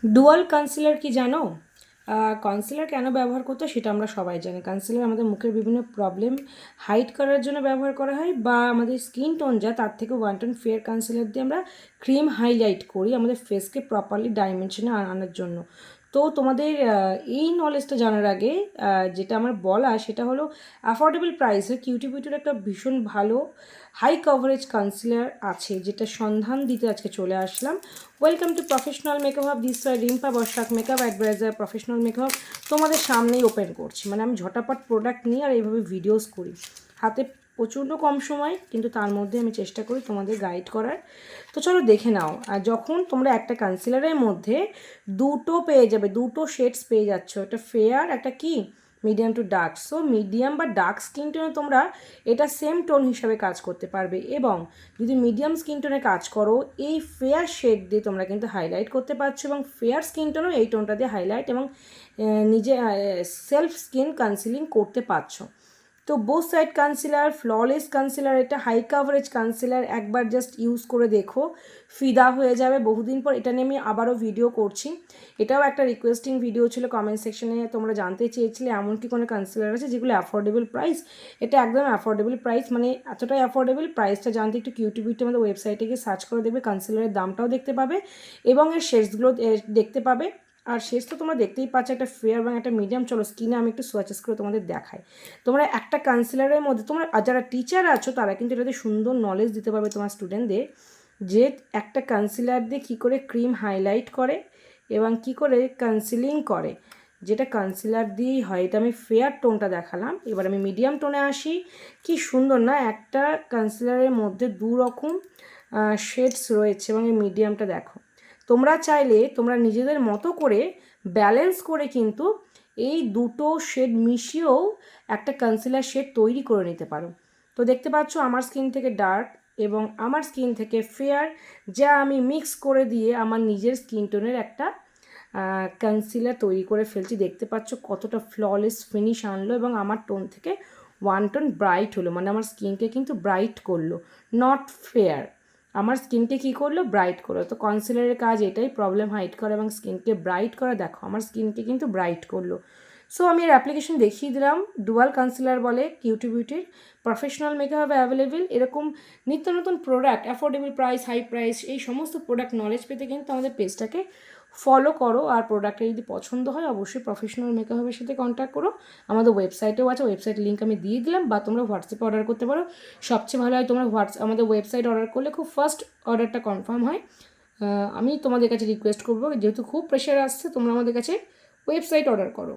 Dual concealer কি জানো? Concealer কেন ব্যবহার করতে সেটা আমরা সবাই জানি। কনসিলার আমাদের মুখের বিভিন্ন প্রবলেম হাইড করার জন্য ব্যবহার করা হয়, বা আমাদের স্কিন টোন যা তার থেকে 1 টোন ফেয়ার কনসিলার দিয়ে আমরা ক্রিম হাইলাইট করি আমাদের ফেসকে প্রপারলি ডাইমেনশনে আনার জন্য। তো তোমাদের এই নলেজটা জানার আগে যেটা আমার বলা সেটা হলো অ্যাফোর্ডেবল প্রাইসে কিউটি বিউটির একটা ভীষণ ভালো হাই কভারেজ কনসিলার আছে, যেটা সন্ধান দিতে আজকে চলে আসলাম। Welcome to professional makeup hub, this ওয়াই Rimpa Basak, makeup advisor, professional makeup তোমাদের সামনেই ওপেন করছি। মানে আমি ঝটাপট প্রোডাক্ট নিয়ে আর এইভাবে ভিডিওস করি, হাতে প্রচণ্ড কম সময়, কিন্তু তার মধ্যে আমি চেষ্টা করি তোমাদের গাইড করার। তো চলো দেখে নাও। আর যখন তোমরা একটা কনসিলারের মধ্যে দুটো পেয়ে যাবে, দুটো শেডস পেয়ে যাচ্ছ, একটা ফেয়ার একটা কি medium to dark. So medium বা ডার্ক স্কিন টোনে তোমরা এটা সেম টোন হিসাবে কাজ করতে পারবে, এবং যদি মিডিয়াম স্কিন টোনে কাজ করো এই ফেয়ার শেড দিয়ে তোমরা কিন্তু হাইলাইট করতে পারছো, এবং ফেয়ার স্কিন টোনও এই টোনটা দিয়ে হাইলাইট এবং নিজে সেলফ স্কিন কনসিলিং করতে পারছো। তো both side concealer, flawless concealer, এটা হাই কাভারেজ কনসিলার। একবার জাস্ট ইউজ করে দেখো, ফিদা হয়ে যাবে। বহুদিন পর এটা নিয়ে আমি আবারও ভিডিও করছি। এটাও একটা রিকোয়েস্টিং ভিডিও ছিল, কমেন্ট সেকশনে তোমরা জানতে চেয়েছিলে এমন কি কোনো কনসিলার আছে যেগুলো অ্যাফোর্ডেবল প্রাইস। এটা একদম অ্যাফোর্ডেবল প্রাইস, মানে এতটাই অ্যাফোর্ডেবল। প্রাইসটা জানতে একটু কিউটি বিউটি আমাদের ওয়েবসাইটে গিয়ে সার্চ করে দেখবে, কনসিলারের দামটাও দেখতে পাবে এবং এর শেডসগুলো দেখতে পাবে। আর শেষ তো তোমরা দেখতেই পাচ্ছ একটা ফেয়ার এবং একটা মিডিয়াম। চলো স্কিনে আমি একটু সোয়াচেস করে তোমাদের দেখাই। তোমরা একটা কনসিলারের মধ্যে তোমরা যারা টিচার আছো তারা কিন্তু এটাতে সুন্দর নলেজ দিতে পারবে তোমার স্টুডেন্টদের, যে একটা কনসিলার দিয়ে কী করে ক্রিম হাইলাইট করে এবং কি করে কনসিলিং করে। যেটা কনসিলার দিয়েই হয়। এটা আমি ফেয়ার টোনটা দেখালাম, এবার আমি মিডিয়াম টোনে আসি। কি সুন্দর না, একটা কনসিলারের মধ্যে দু রকম শেডস রয়েছে, এবং এই মিডিয়ামটা দেখো। তোমরা চাইলে তোমরা নিজেদের মতো করে ব্যালেন্স করে কিন্তু এই দুটো শেড মিশিয়েও একটা কনসিলার শেড তৈরি করে নিতে পারো। তো দেখতে পাচ্ছ আমার স্কিন থেকে ডার্ক এবং আমার স্কিন থেকে ফেয়ার, যা আমি মিক্স করে দিয়ে আমার নিজের স্কিন টোনের একটা কনসিলার তৈরি করে ফেলছি। দেখতে পাচ্ছ কতটা ফ্ললেস ফিনিশ আনলো এবং আমার টোন থেকে 1 টোন ব্রাইট হলো, মানে আমার স্কিনকে কিন্তু ব্রাইট করলো, নট ফেয়ার। আমার স্কিনকে কী করলো, ব্রাইট করলো। তো কনসিলারের কাজ এটাই, প্রবলেম হাইড করা এবং স্কিনকে ব্রাইট করা। দেখো আমার স্কিনকে কিন্তু ব্রাইট করলো। সো আমি এর অ্যাপ্লিকেশন দেখিয়ে দিলাম। ডুয়াল কনসিলার বলে কিউটি বিউটির। Professional makeup available. এরকম নিত্য নতুন product, affordable price, high price, এই সমস্ত প্রোডাক্ট নলেজ পেতে কিন্তু আমাদের পেজটাকে ফলো করো। আর প্রোডাক্টটা যদি পছন্দ হয় অবশ্যই প্রফেশনাল মেকআপের সাথে কন্ট্যাক্ট করো। আমাদের ওয়েবসাইটেও আছে, ওয়েবসাইটের লিঙ্ক আমি দিয়ে দিলাম, বা তোমরা হোয়াটসঅ্যাপে অর্ডার করতে পারো। সবচেয়ে ভালো হয় তোমরা আমাদের ওয়েবসাইট অর্ডার করলে খুব ফার্স্ট অর্ডারটা কনফার্ম হয়। আমি তোমাদের কাছে রিকোয়েস্ট করবো, যেহেতু খুব প্রেশার আসছে, তোমরা আমাদের কাছে ওয়েবসাইট অর্ডার করো।